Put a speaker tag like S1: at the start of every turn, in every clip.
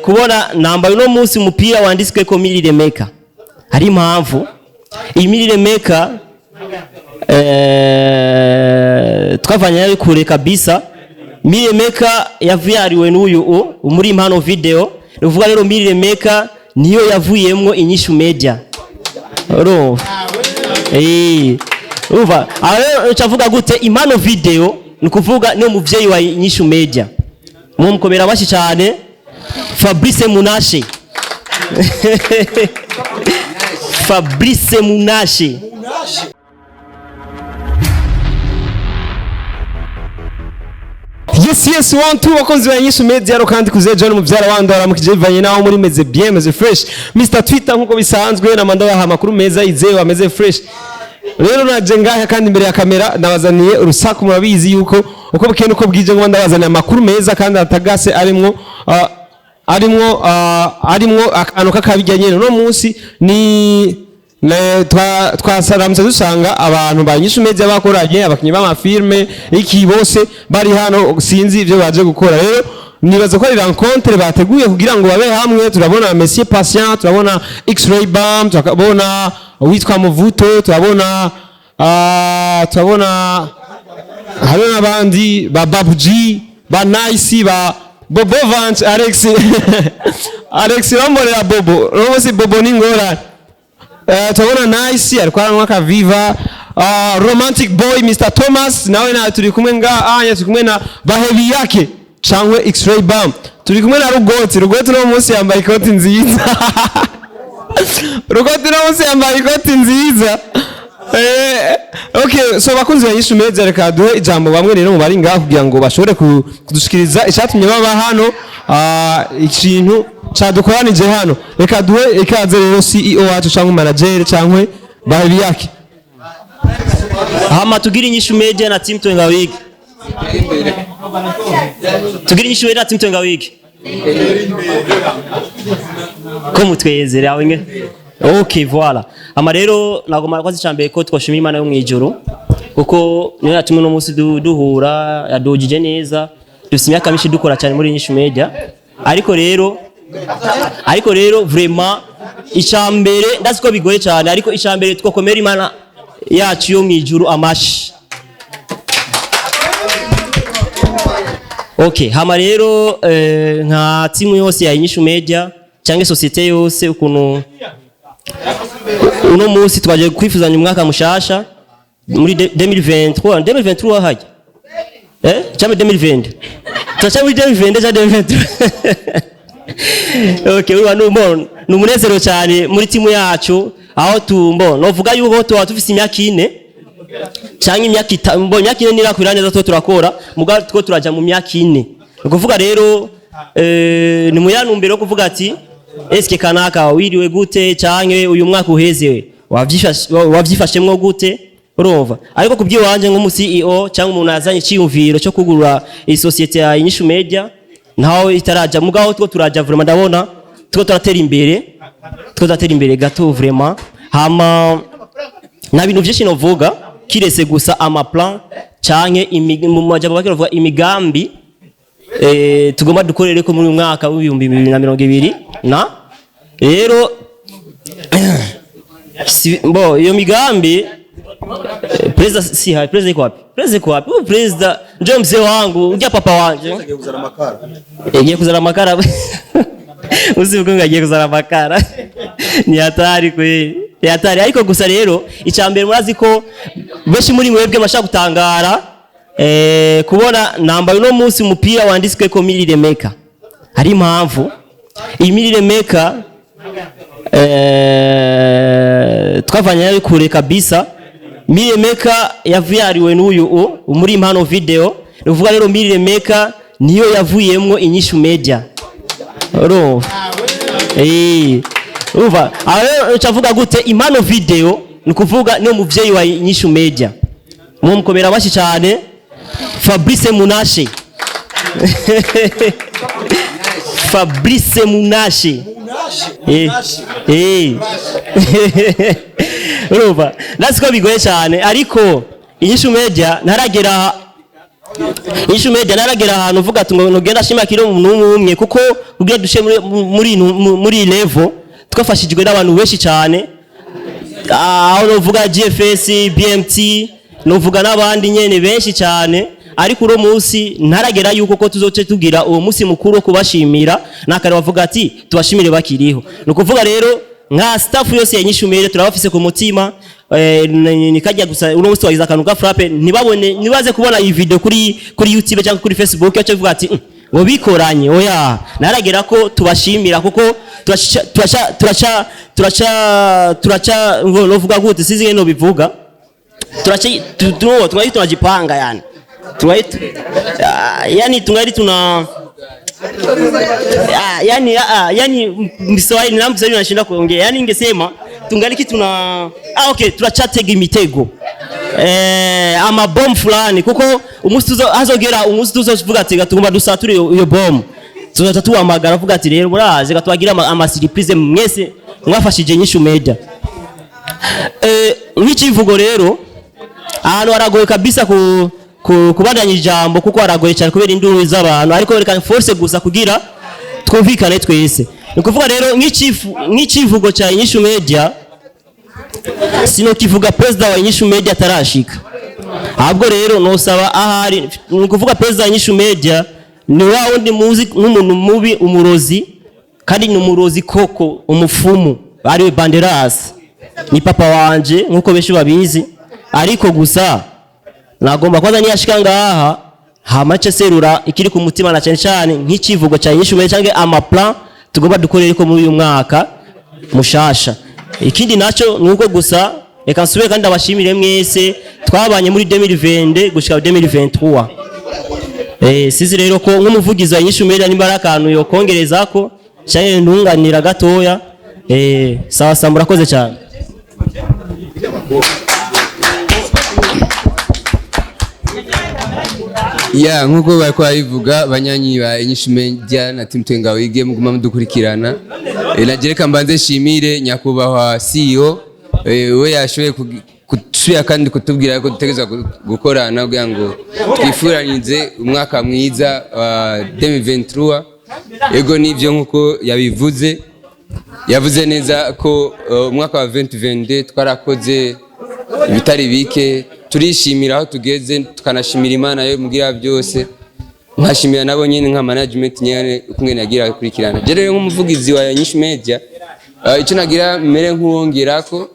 S1: kubona nambaye uno munsi umupira wanditswe ko Mirire Maker hari impamvu iyi Mirire Maker twavanye nayo kure kabisa. Mirire Maker yavyariwe n'uyu muri impano video uvuga rero Mirire Maker niyo yavuyemwo Inyishu media uva aho cavuga gute impano video nukuvuga no muvyeyi wa Inyishu media mumukomera bashi cyane Fabrice Munashe Fabrice Munashe
S2: Yes one two wakonzi wa Inyishu media ro kandi kuze John muvyara wandora mukijevanye naho muri meze bien meze fresh Mr Twitter nkuko bisanzwe na manda ya makuru meza izeye ameze fresh. Rero naje ngaha kandi imbere ya kamera nabazaniye urusaku murabizi yuko uko bukene uko bwije ngo ndabazaniye amakuru meza kandi atagase arimwo akantu kakabijyanye no munsi ni twasaramza dusanga abantu ba Inyishu media bakoranye abakinyi b'amafilme iki bose bari hano sinzi ivyo baje gukora. Rero nibaza ko ari rencontre bateguye kugira ngo babe hamwe. Turabona Monsieur Patient, turabona X-ray Bam, turabona witwa Muvuto, turabona hari n'abandi ba Babuji ba Nice ba Bobo Vance Alex Alex Ramborera Bobo Rosi Bobo Ningora turabona Nice ariko Umwaka Viva Romantic Boy Mr Thomas nawe na turi kumwe turi kumwe na bahevi yake changwe X-ray Bam turi kumwe na Rugoti no munsi yambaye ikoti nziza Rugoti no munsi yambaye ikoti nziza okay so bakunzi ba Inyishu media reka duhe ijambo bamwe rero mu bari ngaho kugira ngo bashobore kudushikiriza ishatumye baba hano ikintu cadukoranije hano. Reka duhe ikaze rero CEO wacu cyangwa manager cyangwa bahevi yake
S1: tugira Inyishu media na team Twenga Week tugira Inyishu media na team Twenga Week ko mutwezere aho nge okay voilà rero nagomba kwazi cyambere ko twoshimira Imana yo mwijuru kuko niyo yatumwe no munsi duhura yadogije neza dufite imyaka myinshi dukora cyane muri Inyishu media ariko rero vraiment icambere ndazi ko bigoye cyane ariko icambere twokomera Imana yacu yo mwijuru amashi. Okay rero nka timu yose ya Inyishu media cyangwa societe yose ukuntu uno munsi twaje kwifuzanya umwaka mushasha muri 2023 haje cyangwa 2020 twacha muri 2020 ja 2023 okay ni umunezero cyane muri timu yacu aho novuga yuko tufise imyaka 4 cyangwa imyaka 5 imyaka 4 nirakwirane zato turakora muga two turaja mu myaka 4 ukuvuga rero ni mu yanumbero kuvuga ati eske kanaka wiriwe gute cyangwe uyu mwaka uhezewe wavyifashemwo gute urumva ariko kubyiwanje nko mu CEO cyangwa umuntu yazanye cyiyumviro cyo kugurura iyi societe ya Inyishu media naho itaraja mugaho two turaja vraiment ndabona two turatera imbere gato vraiment na bintu byinshi novuga kirese gusa amaplan canke mu majambo bakivuga imigambi tugomba dukorere ko muri umwaka wa 2020 na rero iyo migambi president ndio mzee wangu ujya papa wanje agiye kuzara makara uzivuga ngagiye kuzara makara ni hatari kweli hatari ariko gusa rero icambere murazi ko beshi muri mwebwe mashaka gutangara kubona nambaye uno munsi umupira wanditswe ko Mirire Maker hari impamvu iyi Mirire Maker twavanye nayo kure kabisa. Mirire Maker yavyariwe n'uyu muri impano video uvuga rero Mirire Maker niyo yavuyemwo Inyishu media uva aho cavuga gute impano video nukuvuga no muvyeyi wa Inyishu media mumukomera bashi cyane Fabrice Munashe Fabrice Munashe urumva nasiko bigoye cyane ariko Inyishu media ntaragera Inyishu media naragera ahantu uvuga ati ngo nugenda shimakira umuntu umwe kuko kugira dushe muri level twafashijwe n'abantu benshi cyane aho novuga GFS BMT novuga n'abandi nyene benshi cyane ariko uro munsi ntaragera yuko ko tuzoce tugira uwo munsi mukuru wo kubashimira nakare bavuga ati tubashimire bakiriho nukuvuga rero nka staff yose ya Inyishu media turabafise ku mutima nikajya gusa uno munsi wagize akantu ka frappe nibaze kubona iyi video kuri YouTube cyangwa kuri Facebook cyo bivuga ati ngo bikoranye oya naragera ko tubashimira kuko turacha novuga gute sizi no bivuga turacha tunajipanga yani yani tungari tuna yani Mswahili na Mswahili anashinda kuongea yani ningesema tungaliki tuna okay turachatega imitego ama bomb fulani kuko umustuzo hazogera umustuzo uvuga ati gatugomba dusature iyo bomb tuzatatu amagara avuga ati rero buraze gatwagira ama surprise mwese mwafashije Inyishu media nk'ikivugo rero ahantu aragoye kabisa kubandanya ijambo kuko aragoye cyane kubera induru z'abantu ariko reka force gusa kugira twumvikane twese nukuvuga rero nk'ikivugo cya Inyishu media sino kivuga president wa Inyishu media tarashika ahubwo rero nosaba ahari nukuvuga president wa Inyishu media ni wundi muzi nk'umuntu mubi umurozi kandi ni umurozi koko umufumu ariwe Banderas ni papa wanje nkuko benshi babizi ariko gusa nagomba kwanza niyashika ngaha hamace serura ikiri ku mutima na cyane nk'ikivugo cya Inyishu media cyangwa ama plan tugomba dukorere ko muri uyu mwaka mushasha ikindi naco nuko gusa reka nsubire kandi abashimire mwese twabanye muri 2020 gushika 2023 sizi rero ko nk'umuvugizi wa Inyishu media nimbara akantu yo kongereza ko cyane ntunganira gatoya sawa sawa murakoze cyane
S3: ya nkuko bari kwabivuga banyanyi ba Inyishu media na team Twenga wige muguma mudukurikirana nagereka mbanze shimire nyakubahwa CEO we yashoye kutuya kandi kutubwira ko dutegeza gukorana kugira ngo twifuranize umwaka mwiza wa 2023 ego nivyo nkuko yavuze neza ko umwaka wa 2022 twarakoze ibitari bike turishimira aho tugeze tukanashimira Imana yo mugira byose nkashimira nabo nyine nka management nyane kumwe nagira kurikirana je rero nk'umuvugizi wa Inyishu media icyo nagira mere nk'uwongerako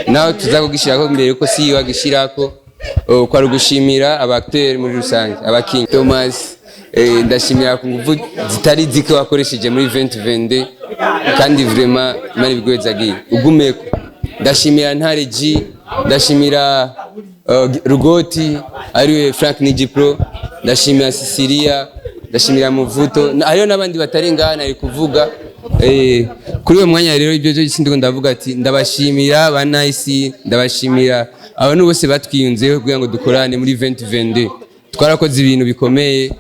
S3: naho tuzakugishirako mbere ko si wagishirako kwa rugushimira abacteur muri rusange abakinyi Thomas ndashimira ku nguvu zitari zike wakoresheje muri 2022 kandi vraiment mari bigwezagiye ugumeko ndashimira Ntare G ndashimira Rugoti ariwe Frank Nijipro ndashimira Sicilia ndashimira Muvuto ariyo nabandi batari ngana ari kuvuga kuri uwo mwanya rero ibyo byo sindiko ndavuga ati ndabashimira ba nice ndabashimira abantu bose batwiyunzeho kugira ngo dukorane muri 2022 twarakoze ibintu bikomeye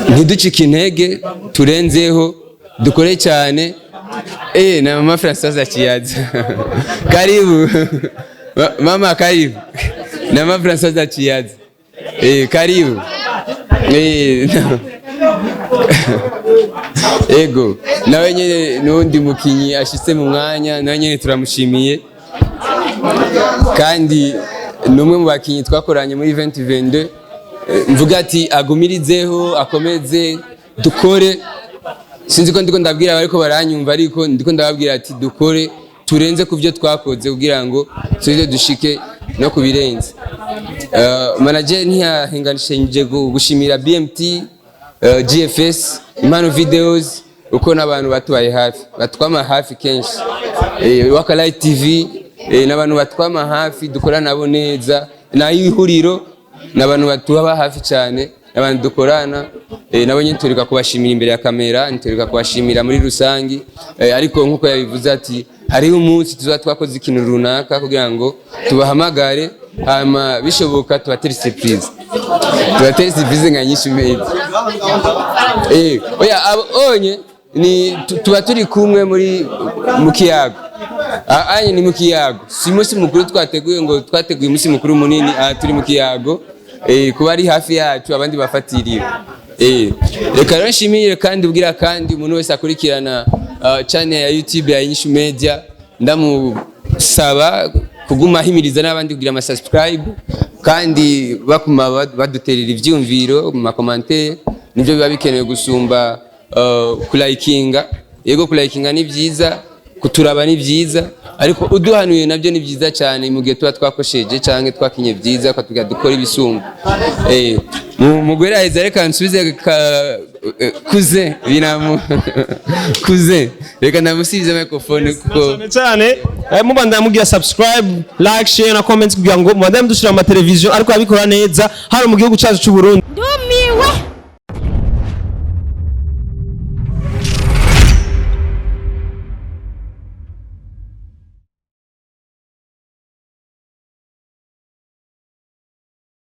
S3: ntiducike intege turenzeho dukore cyane na mama Françoise Kiyaza karibu mama karibu na mama Françoise Kiyaza karibu ego nawe nyene nundi mukinyi ashitse mu mwanya nawe nyene turamushimiye kandi numwe mu bakinyi twakoranye muri 2022 mvuga ati agumirizeho akomeze dukore sinzi ko ndiko ndabwira bariko baranyumva ariko ndiko ndababwira ati dukore turenze ku byo twakoze kugira ngo tuze dushike no kubirenze manager ntiyahenganishije gushimira BMT GFS Impano videos uko nabantu batubaye hafi batwama hafi kenshi Wakalayi TV nabantu batwama hafi dukora nabo neza na ihuriro nabantu batuba hafi cyane abantu dukorana nabo nyine turika kubashimira imbere ya kamera nturika kubashimira muri rusangi ariko nkuko yabivuze ati hari umunsi tuzatwakoze ikintu runaka kugira ngo tubahamagare hama bishoboka tubatera surprise nka Inyishu media oya onye ni tuba turi kumwe muri mukiyago anye ni mukiyago si musi mukuru twateguye ngo twateguye musi mukuru munini turi mukiyago kuba ari hafi yacu abandi bafatiriwe. Reka rero nshimire kandi ubwira kandi umuntu wese akurikirana channel ya YouTube ya Inyishu Media, ndamusaba kuguma himiriza n'abandi kugira ama subscribe kandi bakuma baduterera ivyumviro mu commentaire, nivyo biba bikenewe gusumba kulayikinga. Yego kulayikinga ni vyiza, kuturaba ni vyiza, ariko uduhanuye nabyo ni vyiza cyane mu gihe tuba twakosheje canke twakinye vyiza kwatuga dukora ibisumba. Mugwera aheza reka nsubize kuze binamu kuze reka namusibize microphone kuko
S2: cyane mubanda mugira subscribe, like, share na comment kugira ngo mubanda mudushira mu television ariko abikora neza hano mu gihugu cyacu cy'u Burundi.
S4: Ndumiwe.